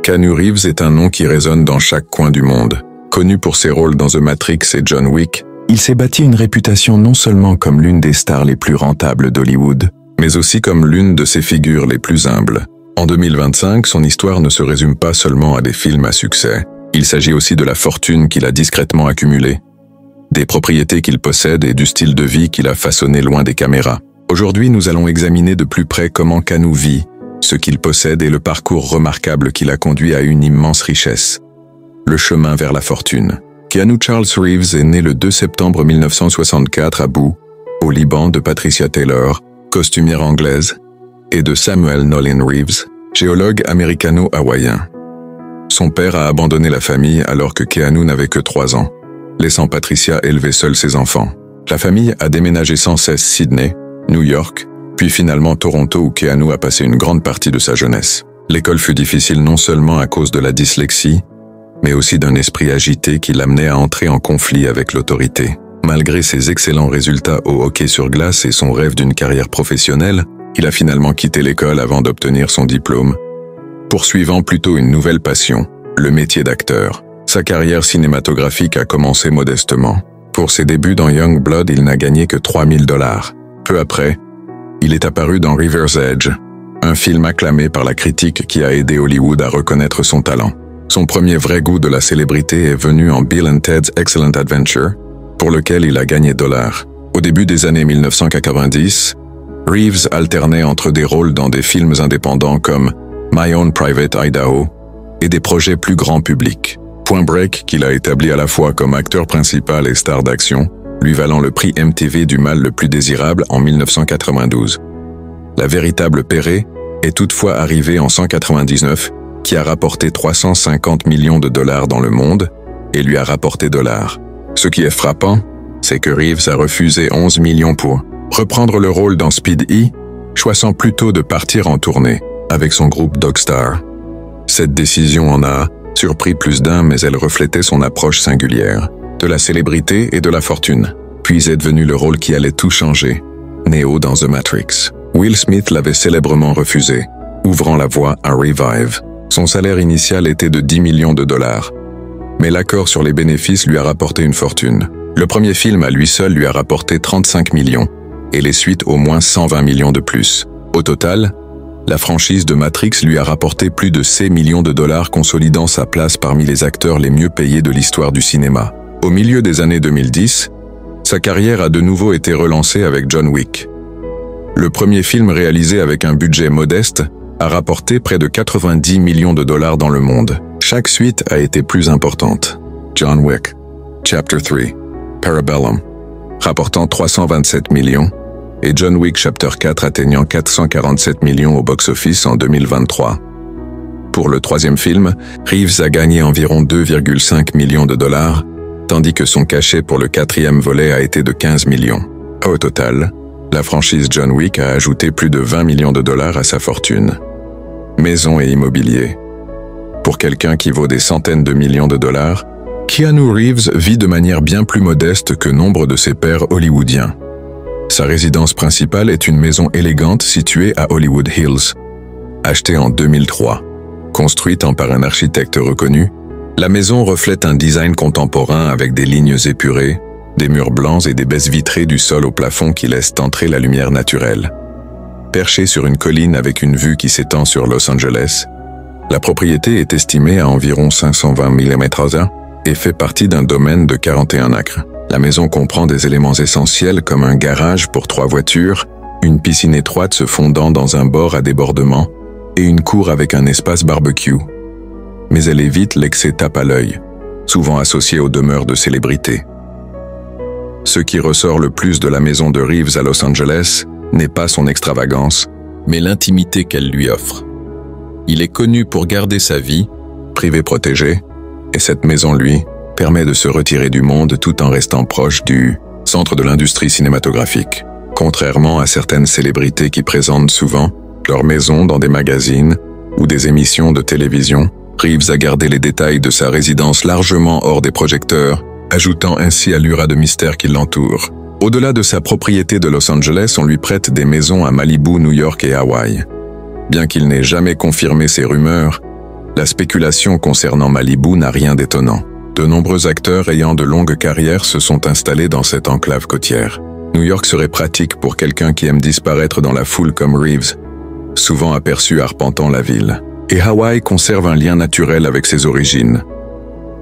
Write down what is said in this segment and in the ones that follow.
Keanu Reeves est un nom qui résonne dans chaque coin du monde. Connu pour ses rôles dans The Matrix et John Wick, il s'est bâti une réputation non seulement comme l'une des stars les plus rentables d'Hollywood, mais aussi comme l'une de ses figures les plus humbles. En 2025, son histoire ne se résume pas seulement à des films à succès. Il s'agit aussi de la fortune qu'il a discrètement accumulée, des propriétés qu'il possède et du style de vie qu'il a façonné loin des caméras. Aujourd'hui, nous allons examiner de plus près comment Keanu vit, ce qu'il possède et le parcours remarquable qui l'a conduit à une immense richesse. Le chemin vers la fortune. Keanu Charles Reeves est né le 2 septembre 1964 à Boo, au Liban, de Patricia Taylor, costumière anglaise, et de Samuel Nolan Reeves, géologue américano-hawaïen. Son père a abandonné la famille alors que Keanu n'avait que 3 ans, laissant Patricia élever seule ses enfants. La famille a déménagé sans cesse Sydney, New York, puis finalement Toronto où Keanu a passé une grande partie de sa jeunesse. L'école fut difficile non seulement à cause de la dyslexie, mais aussi d'un esprit agité qui l'amenait à entrer en conflit avec l'autorité. Malgré ses excellents résultats au hockey sur glace et son rêve d'une carrière professionnelle, il a finalement quitté l'école avant d'obtenir son diplôme, poursuivant plutôt une nouvelle passion, le métier d'acteur. Sa carrière cinématographique a commencé modestement. Pour ses débuts dans Young Blood, il n'a gagné que $3 000. Peu après, il est apparu dans River's Edge, un film acclamé par la critique qui a aidé Hollywood à reconnaître son talent. Son premier vrai goût de la célébrité est venu en Bill and Ted's Excellent Adventure, pour lequel il a gagné $. Au début des années 1990, Reeves alternait entre des rôles dans des films indépendants comme My Own Private Idaho et des projets plus grand public. Point Break, qu'il a établi à la fois comme acteur principal et star d'action, lui valant le prix MTV du mâle le plus désirable en 1992. La véritable pérée est toutefois arrivée en 1999, qui a rapporté $350 millions dans le monde et lui a rapporté $. Ce qui est frappant, c'est que Reeves a refusé 11 millions pour reprendre le rôle dans Speed E, choisissant plutôt de partir en tournée avec son groupe Dogstar. Cette décision en a surpris plus d'un, mais elle reflétait son approche singulière, de la célébrité et de la fortune. Puis est devenu le rôle qui allait tout changer, Neo dans The Matrix. Will Smith l'avait célèbrement refusé, ouvrant la voie à Revive. Son salaire initial était de $10 millions, mais l'accord sur les bénéfices lui a rapporté une fortune. Le premier film à lui seul lui a rapporté 35 millions, et les suites au moins 120 millions de plus. Au total, la franchise de Matrix lui a rapporté plus de $6 millions, consolidant sa place parmi les acteurs les mieux payés de l'histoire du cinéma. Au milieu des années 2010, sa carrière a de nouveau été relancée avec John Wick. Le premier film réalisé avec un budget modeste a rapporté près de $90 millions dans le monde. Chaque suite a été plus importante. John Wick, Chapter 3, Parabellum, rapportant 327 millions, et John Wick Chapter 4 atteignant 447 millions au box-office en 2023. Pour le troisième film, Reeves a gagné environ $2,5 millions, tandis que son cachet pour le quatrième volet a été de 15 millions. Au total, la franchise John Wick a ajouté plus de $20 millions à sa fortune. Maison et immobilier. Pour quelqu'un qui vaut des centaines de millions de dollars, Keanu Reeves vit de manière bien plus modeste que nombre de ses pairs hollywoodiens. Sa résidence principale est une maison élégante située à Hollywood Hills. Achetée en 2003, construite par un architecte reconnu, la maison reflète un design contemporain avec des lignes épurées, des murs blancs et des baies vitrées du sol au plafond qui laissent entrer la lumière naturelle. Perchée sur une colline avec une vue qui s'étend sur Los Angeles, la propriété est estimée à environ 520 mm² et fait partie d'un domaine de 41 acres. La maison comprend des éléments essentiels comme un garage pour 3 voitures, une piscine étroite se fondant dans un bord à débordement et une cour avec un espace barbecue. Mais elle évite l'excès tape à l'œil, souvent associé aux demeures de célébrités. Ce qui ressort le plus de la maison de Reeves à Los Angeles n'est pas son extravagance, mais l'intimité qu'elle lui offre. Il est connu pour garder sa vie, privée protégée, et cette maison, lui, permet de se retirer du monde tout en restant proche du centre de l'industrie cinématographique. Contrairement à certaines célébrités qui présentent souvent leur maison dans des magazines ou des émissions de télévision, Reeves a gardé les détails de sa résidence largement hors des projecteurs, ajoutant ainsi allure à de mystère qui l'entoure. Au-delà de sa propriété de Los Angeles, on lui prête des maisons à Malibu, New York et Hawaï. Bien qu'il n'ait jamais confirmé ces rumeurs, La spéculation concernant Malibu n'a rien d'étonnant. De nombreux acteurs ayant de longues carrières se sont installés dans cette enclave côtière. New York serait pratique pour quelqu'un qui aime disparaître dans la foule comme Reeves, souvent aperçu arpentant la ville. Et Hawaï conserve un lien naturel avec ses origines.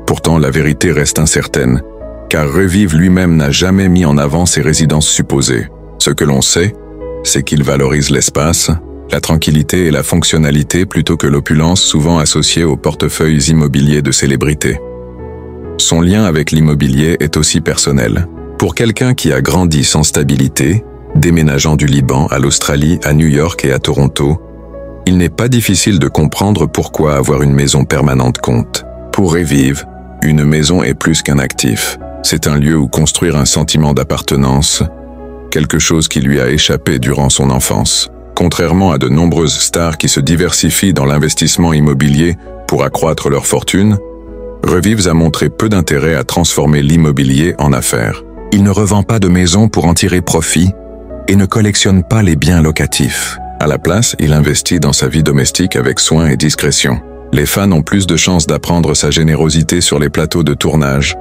Pourtant, la vérité reste incertaine, car Reeves lui-même n'a jamais mis en avant ses résidences supposées. Ce que l'on sait, c'est qu'il valorise l'espace, la tranquillité et la fonctionnalité plutôt que l'opulence souvent associée aux portefeuilles immobiliers de célébrités. Son lien avec l'immobilier est aussi personnel. Pour quelqu'un qui a grandi sans stabilité, déménageant du Liban à l'Australie, à New York et à Toronto, il n'est pas difficile de comprendre pourquoi avoir une maison permanente compte. Pour Reeves, une maison est plus qu'un actif. C'est un lieu où construire un sentiment d'appartenance, quelque chose qui lui a échappé durant son enfance. Contrairement à de nombreuses stars qui se diversifient dans l'investissement immobilier pour accroître leur fortune, Reeves a montré peu d'intérêt à transformer l'immobilier en affaires. Il ne revend pas de maison pour en tirer profit et ne collectionne pas les biens locatifs. À la place, il investit dans sa vie domestique avec soin et discrétion. Les fans ont plus de chances d'apprendre sa générosité sur les plateaux de tournage,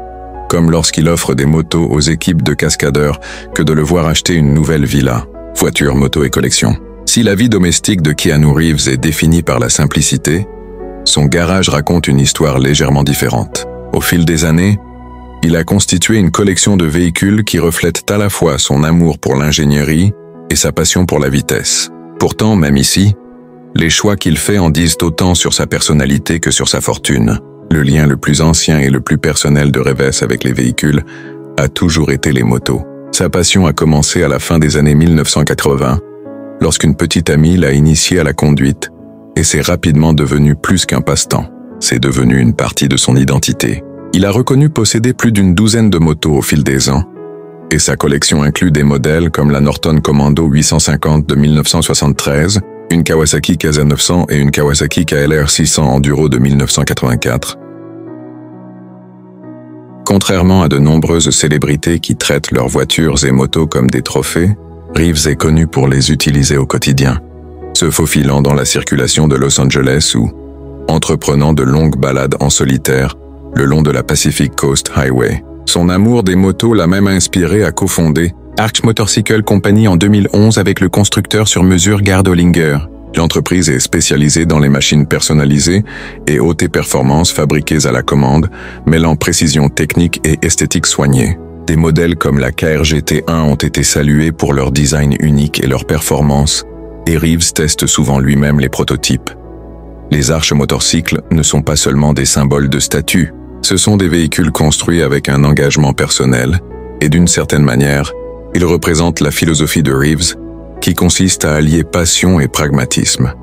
comme lorsqu'il offre des motos aux équipes de cascadeurs, que de le voir acheter une nouvelle villa, voiture, moto et collection. Si la vie domestique de Keanu Reeves est définie par la simplicité, son garage raconte une histoire légèrement différente. Au fil des années, il a constitué une collection de véhicules qui reflètent à la fois son amour pour l'ingénierie et sa passion pour la vitesse. Pourtant, même ici, les choix qu'il fait en disent autant sur sa personnalité que sur sa fortune. Le lien le plus ancien et le plus personnel de Reeves avec les véhicules a toujours été les motos. Sa passion a commencé à la fin des années 1980, lorsqu'une petite amie l'a initié à la conduite, et c'est rapidement devenu plus qu'un passe-temps. C'est devenu une partie de son identité. Il a reconnu posséder plus d'une douzaine de motos au fil des ans, et sa collection inclut des modèles comme la Norton Commando 850 de 1973, une Kawasaki KZ900 et une Kawasaki KLR 600 Enduro de 1984. Contrairement à de nombreuses célébrités qui traitent leurs voitures et motos comme des trophées, Reeves est connu pour les utiliser au quotidien, se faufilant dans la circulation de Los Angeles ou entreprenant de longues balades en solitaire le long de la Pacific Coast Highway. Son amour des motos l'a même inspiré à cofonder Arch Motorcycle Company en 2011 avec le constructeur sur mesure Gard Hollinger. L'entreprise est spécialisée dans les machines personnalisées et haute performance fabriquées à la commande, mêlant précision technique et esthétique soignée. Des modèles comme la KRGT1 ont été salués pour leur design unique et leur performance, et Reeves teste souvent lui-même les prototypes. Les Arch motorcycles ne sont pas seulement des symboles de statut, ce sont des véhicules construits avec un engagement personnel, et d'une certaine manière, ils représentent la philosophie de Reeves, qui consiste à allier passion et pragmatisme.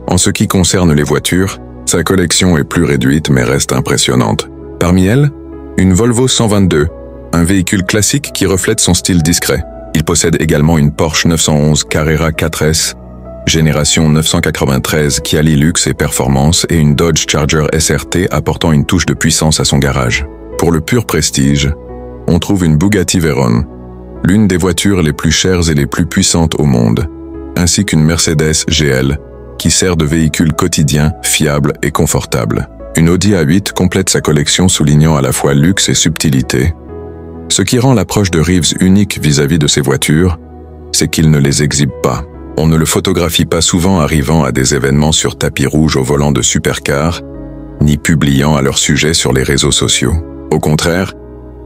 En ce qui concerne les voitures, sa collection est plus réduite mais reste impressionnante. Parmi elles, une Volvo 122, un véhicule classique qui reflète son style discret. Il possède également une Porsche 911 Carrera 4S, génération 993 qui allie luxe et performance, et une Dodge Charger SRT apportant une touche de puissance à son garage. Pour le pur prestige, on trouve une Bugatti Veyron, l'une des voitures les plus chères et les plus puissantes au monde, ainsi qu'une Mercedes GL, qui sert de véhicule quotidien, fiable et confortable. Une Audi A8 complète sa collection soulignant à la fois luxe et subtilité. Ce qui rend l'approche de Reeves unique vis-à-vis de ses voitures, c'est qu'il ne les exhibe pas. On ne le photographie pas souvent arrivant à des événements sur tapis rouge au volant de supercars, ni publiant à leur sujet sur les réseaux sociaux. Au contraire,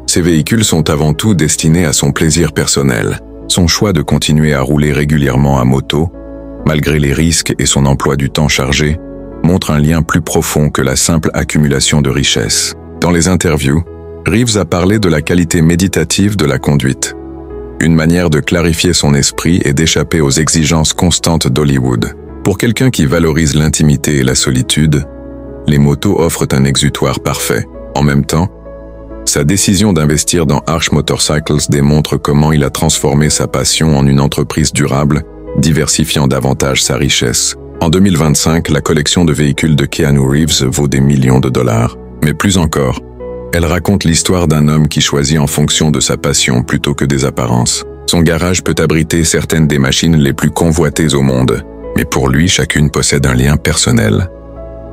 ces véhicules sont avant tout destinés à son plaisir personnel. Son choix de continuer à rouler régulièrement à moto, malgré les risques et son emploi du temps chargé, montre un lien plus profond que la simple accumulation de richesses. Dans les interviews, Reeves a parlé de la qualité méditative de la conduite, une manière de clarifier son esprit et d'échapper aux exigences constantes d'Hollywood. Pour quelqu'un qui valorise l'intimité et la solitude, les motos offrent un exutoire parfait. En même temps, sa décision d'investir dans Arch Motorcycles démontre comment il a transformé sa passion en une entreprise durable, diversifiant davantage sa richesse. En 2025, la collection de véhicules de Keanu Reeves vaut des millions de dollars. Mais plus encore, elle raconte l'histoire d'un homme qui choisit en fonction de sa passion plutôt que des apparences. Son garage peut abriter certaines des machines les plus convoitées au monde, mais pour lui, chacune possède un lien personnel.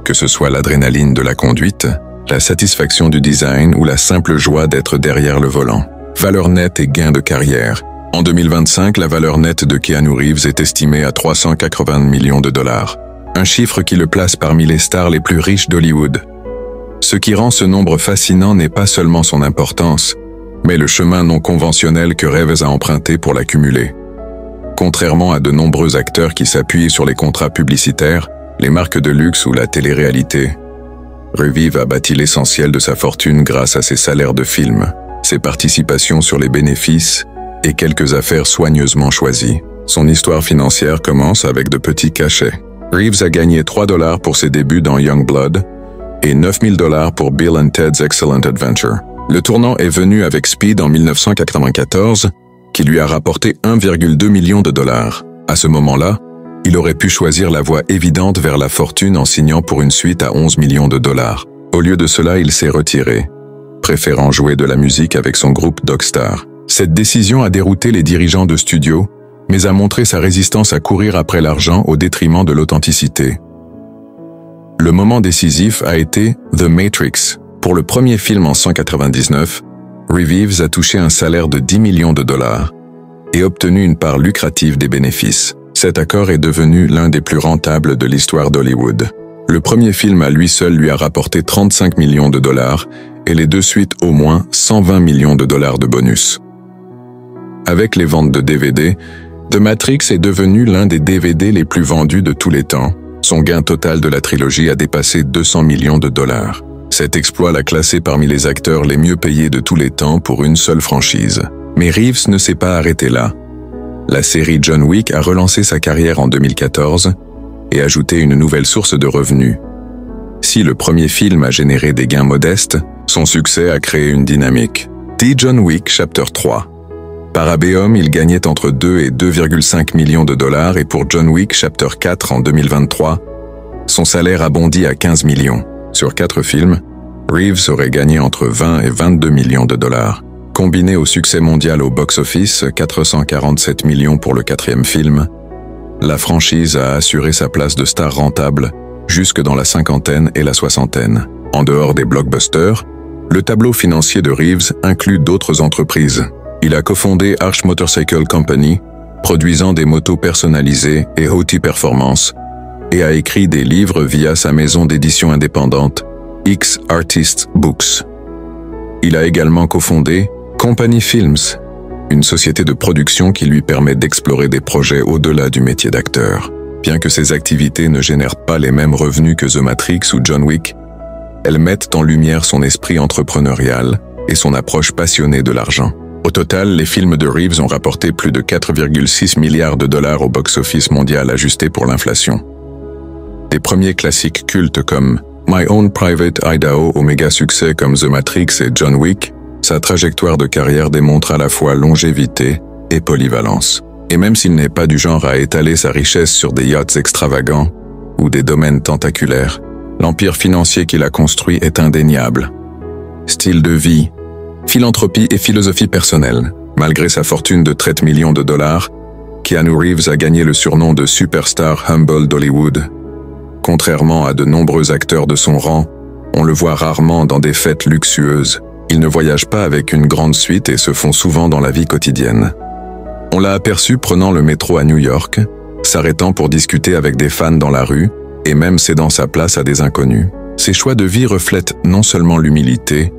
Que ce soit l'adrénaline de la conduite, la satisfaction du design ou la simple joie d'être derrière le volant. Valeur nette et gain de carrière. En 2025, la valeur nette de Keanu Reeves est estimée à 380 millions de dollars. Un chiffre qui le place parmi les stars les plus riches d'Hollywood. Ce qui rend ce nombre fascinant n'est pas seulement son importance, mais le chemin non conventionnel que Reeves a emprunté pour l'accumuler. Contrairement à de nombreux acteurs qui s'appuient sur les contrats publicitaires, les marques de luxe ou la télé-réalité, Reeves a bâti l'essentiel de sa fortune grâce à ses salaires de films, ses participations sur les bénéfices et quelques affaires soigneusement choisies. Son histoire financière commence avec de petits cachets. Reeves a gagné $3 pour ses débuts dans Youngblood et $9,000 pour Bill and Ted's Excellent Adventure. Le tournant est venu avec Speed en 1994, qui lui a rapporté $1,2 million. À ce moment-là, il aurait pu choisir la voie évidente vers la fortune en signant pour une suite à $11 millions. Au lieu de cela, il s'est retiré, préférant jouer de la musique avec son groupe Dogstar. Cette décision a dérouté les dirigeants de studio, mais a montré sa résistance à courir après l'argent au détriment de l'authenticité. Le moment décisif a été The Matrix. Pour le premier film en 1999, Reeves a touché un salaire de $10 millions et obtenu une part lucrative des bénéfices. Cet accord est devenu l'un des plus rentables de l'histoire d'Hollywood. Le premier film à lui seul lui a rapporté $35 millions et les deux suites au moins $120 millions de bonus. Avec les ventes de DVD, The Matrix est devenu l'un des DVD les plus vendus de tous les temps. Son gain total de la trilogie a dépassé $200 millions. Cet exploit l'a classé parmi les acteurs les mieux payés de tous les temps pour une seule franchise. Mais Reeves ne s'est pas arrêté là. La série John Wick a relancé sa carrière en 2014 et ajouté une nouvelle source de revenus. Si le premier film a généré des gains modestes, son succès a créé une dynamique. The John Wick Chapter 3. Par ABM, il gagnait entre 2 et 2,5 millions de dollars et pour John Wick Chapter 4 en 2023, son salaire a bondi à 15 millions. Sur 4 films, Reeves aurait gagné entre 20 et 22 millions de dollars. Combiné au succès mondial au box-office, 447 millions pour le 4e film, la franchise a assuré sa place de star rentable jusque dans la cinquantaine et la soixantaine. En dehors des blockbusters, le tableau financier de Reeves inclut d'autres entreprises. Il a cofondé Arch Motorcycle Company, produisant des motos personnalisées et haute performance, et a écrit des livres via sa maison d'édition indépendante, X Artists Books. Il a également cofondé Company Films, une société de production qui lui permet d'explorer des projets au-delà du métier d'acteur. Bien que ses activités ne génèrent pas les mêmes revenus que The Matrix ou John Wick, elles mettent en lumière son esprit entrepreneurial et son approche passionnée de l'argent. Au total, les films de Reeves ont rapporté plus de 4,6 milliards de dollars au box-office mondial ajusté pour l'inflation. Des premiers classiques cultes comme My Own Private Idaho au méga succès comme The Matrix et John Wick, sa trajectoire de carrière démontre à la fois longévité et polyvalence. Et même s'il n'est pas du genre à étaler sa richesse sur des yachts extravagants ou des domaines tentaculaires, l'empire financier qu'il a construit est indéniable. Style de vie, philanthropie et philosophie personnelle. Malgré sa fortune de 30 millions de dollars, Keanu Reeves a gagné le surnom de superstar humble d'Hollywood. Contrairement à de nombreux acteurs de son rang, on le voit rarement dans des fêtes luxueuses. Il ne voyage pas avec une grande suite et se fond souvent dans la vie quotidienne. On l'a aperçu prenant le métro à New York, s'arrêtant pour discuter avec des fans dans la rue et même cédant sa place à des inconnus. Ses choix de vie reflètent non seulement l'humilité,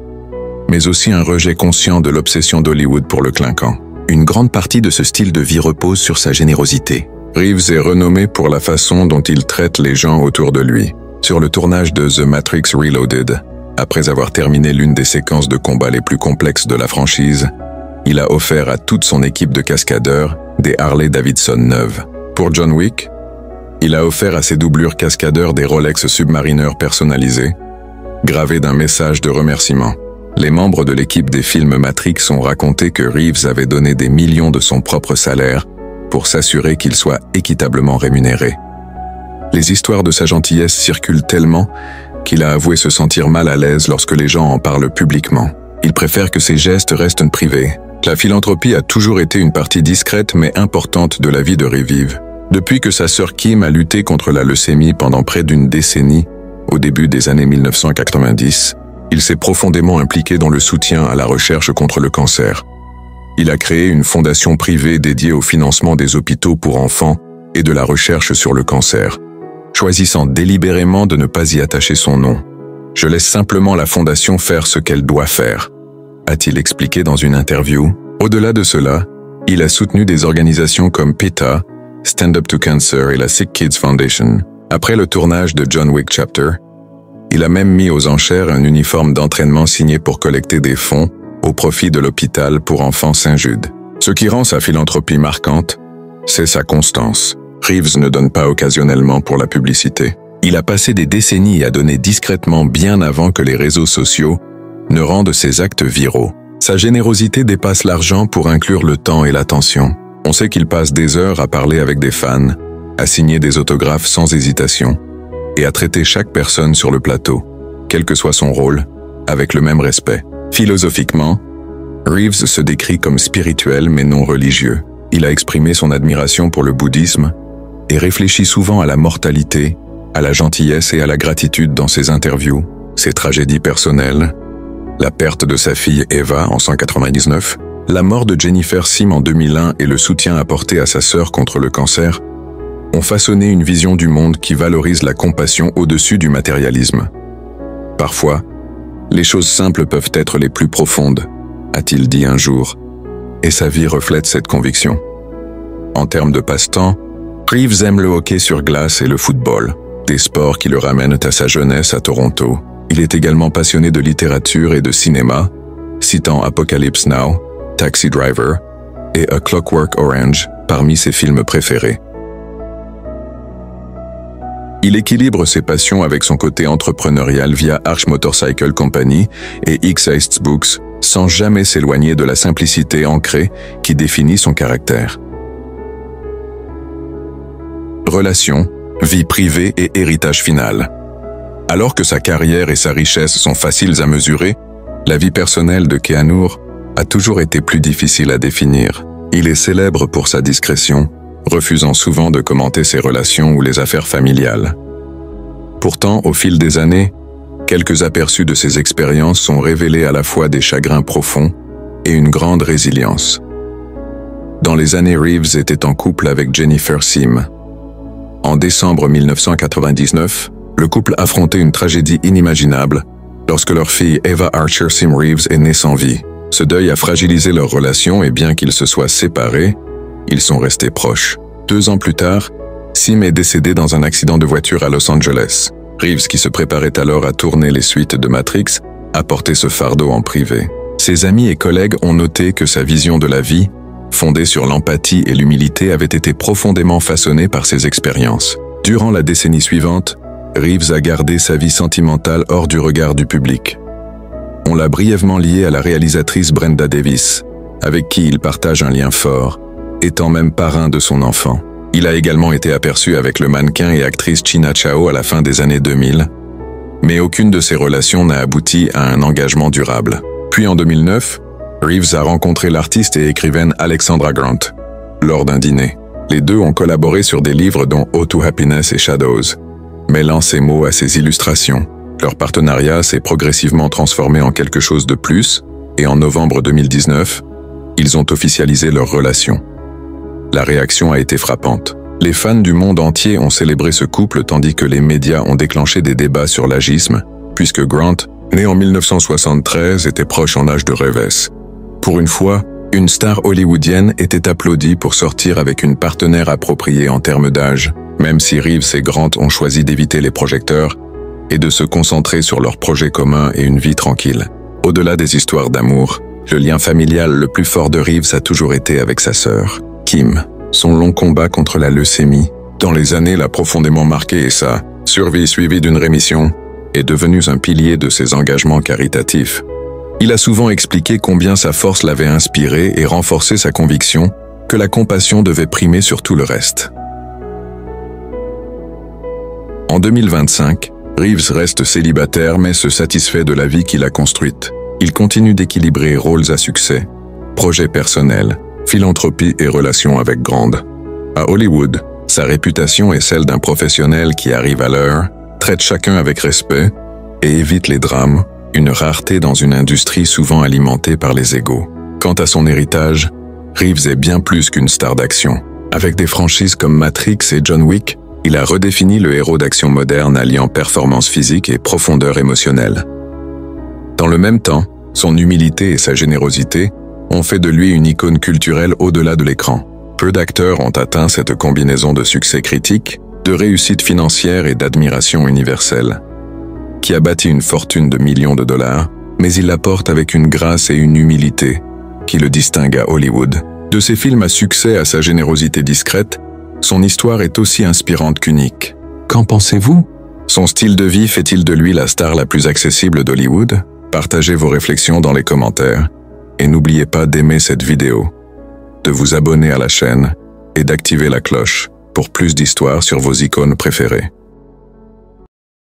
mais aussi un rejet conscient de l'obsession d'Hollywood pour le clinquant. Une grande partie de ce style de vie repose sur sa générosité. Reeves est renommé pour la façon dont il traite les gens autour de lui. Sur le tournage de The Matrix Reloaded, après avoir terminé l'une des séquences de combat les plus complexes de la franchise, il a offert à toute son équipe de cascadeurs des Harley-Davidson neuves. Pour John Wick, il a offert à ses doublures cascadeurs des Rolex Submariner personnalisés, gravés d'un message de remerciement. Les membres de l'équipe des films Matrix ont raconté que Reeves avait donné des millions de son propre salaire pour s'assurer qu'il soit équitablement rémunéré. Les histoires de sa gentillesse circulent tellement qu'il a avoué se sentir mal à l'aise lorsque les gens en parlent publiquement. Il préfère que ses gestes restent privés. La philanthropie a toujours été une partie discrète mais importante de la vie de Reeves. Depuis que sa sœur Kim a lutté contre la leucémie pendant près d'une décennie, Au début des années 1990, il s'est profondément impliqué dans le soutien à la recherche contre le cancer. Il a créé une fondation privée dédiée au financement des hôpitaux pour enfants et de la recherche sur le cancer, choisissant délibérément de ne pas y attacher son nom. « Je laisse simplement la fondation faire ce qu'elle doit faire », a-t-il expliqué dans une interview. Au-delà de cela, il a soutenu des organisations comme PETA, Stand Up to Cancer et la Sick Kids Foundation. Après le tournage de John Wick Chapter, il a même mis aux enchères un uniforme d'entraînement signé pour collecter des fonds au profit de l'hôpital pour enfants Saint-Jude. Ce qui rend sa philanthropie marquante, c'est sa constance. Reeves ne donne pas occasionnellement pour la publicité. Il a passé des décennies à donner discrètement bien avant que les réseaux sociaux ne rendent ses actes viraux. Sa générosité dépasse l'argent pour inclure le temps et l'attention. On sait qu'il passe des heures à parler avec des fans, à signer des autographes sans hésitation, et à traiter chaque personne sur le plateau, quel que soit son rôle, avec le même respect. Philosophiquement, Reeves se décrit comme spirituel mais non religieux. Il a exprimé son admiration pour le bouddhisme et réfléchit souvent à la mortalité, à la gentillesse et à la gratitude dans ses interviews, ses tragédies personnelles, la perte de sa fille Eva en 1999, la mort de Jennifer Sim en 2001 et le soutien apporté à sa sœur contre le cancer ont façonné une vision du monde qui valorise la compassion au-dessus du matérialisme. Parfois, les choses simples peuvent être les plus profondes, a-t-il dit un jour, et sa vie reflète cette conviction. En termes de passe-temps, Reeves aime le hockey sur glace et le football, des sports qui le ramènent à sa jeunesse à Toronto. Il est également passionné de littérature et de cinéma, citant Apocalypse Now, Taxi Driver et A Clockwork Orange parmi ses films préférés. Il équilibre ses passions avec son côté entrepreneurial via Arch Motorcycle Company et X-Heists Books, sans jamais s'éloigner de la simplicité ancrée qui définit son caractère. Relations, vie privée et héritage final. Alors que sa carrière et sa richesse sont faciles à mesurer, la vie personnelle de Keanu a toujours été plus difficile à définir. Il est célèbre pour sa discrétion, refusant souvent de commenter ses relations ou les affaires familiales. Pourtant, au fil des années, quelques aperçus de ses expériences sont révélés à la fois des chagrins profonds et une grande résilience. Dans les années, Reeves était en couple avec Jennifer Sim. En décembre 1999, le couple affrontait une tragédie inimaginable lorsque leur fille Eva Archer Sim Reeves est née sans vie. Ce deuil a fragilisé leur relation et bien qu'ils se soient séparés, ils sont restés proches. 2 ans plus tard, Sim est décédé dans un accident de voiture à Los Angeles. Reeves, qui se préparait alors à tourner les suites de Matrix, a porté ce fardeau en privé. Ses amis et collègues ont noté que sa vision de la vie, fondée sur l'empathie et l'humilité, avait été profondément façonnée par ses expériences. Durant la décennie suivante, Reeves a gardé sa vie sentimentale hors du regard du public. On l'a brièvement lié à la réalisatrice Brenda Davis, avec qui il partage un lien fort, étant même parrain de son enfant. Il a également été aperçu avec le mannequin et actrice China Chao à la fin des années 2000, mais aucune de ces relations n'a abouti à un engagement durable. Puis en 2009, Reeves a rencontré l'artiste et écrivaine Alexandra Grant lors d'un dîner. Les deux ont collaboré sur des livres dont Ode to Happiness et Shadows, mêlant ses mots à ses illustrations. Leur partenariat s'est progressivement transformé en quelque chose de plus, et en novembre 2019, ils ont officialisé leur relation. La réaction a été frappante. Les fans du monde entier ont célébré ce couple tandis que les médias ont déclenché des débats sur l'agisme, puisque Grant, né en 1973, était proche en âge de Reeves. Pour une fois, une star hollywoodienne était applaudie pour sortir avec une partenaire appropriée en termes d'âge, même si Reeves et Grant ont choisi d'éviter les projecteurs et de se concentrer sur leurs projets communs et une vie tranquille. Au-delà des histoires d'amour, le lien familial le plus fort de Reeves a toujours été avec sa sœur, Kim. Son long combat contre la leucémie, dans les années, l'a profondément marqué et sa survie suivie d'une rémission est devenue un pilier de ses engagements caritatifs. Il a souvent expliqué combien sa force l'avait inspiré et renforcé sa conviction que la compassion devait primer sur tout le reste. En 2025, Reeves reste célibataire mais se satisfait de la vie qu'il a construite. Il continue d'équilibrer rôles à succès, projets personnels, philanthropie et relations avec Grande. À Hollywood, sa réputation est celle d'un professionnel qui arrive à l'heure, traite chacun avec respect et évite les drames, une rareté dans une industrie souvent alimentée par les égos. Quant à son héritage, Reeves est bien plus qu'une star d'action. Avec des franchises comme Matrix et John Wick, il a redéfini le héros d'action moderne alliant performance physique et profondeur émotionnelle. Dans le même temps, son humilité et sa générosité ont fait de lui une icône culturelle au-delà de l'écran. Peu d'acteurs ont atteint cette combinaison de succès critique, de réussite financière et d'admiration universelle, qui a bâti une fortune de millions de dollars, mais il la porte avec une grâce et une humilité qui le distinguent à Hollywood. De ses films à succès à sa générosité discrète, son histoire est aussi inspirante qu'unique. Qu'en pensez-vous? Son style de vie fait-il de lui la star la plus accessible d'Hollywood? Partagez vos réflexions dans les commentaires et n'oubliez pas d'aimer cette vidéo, de vous abonner à la chaîne et d'activer la cloche pour plus d'histoires sur vos icônes préférées.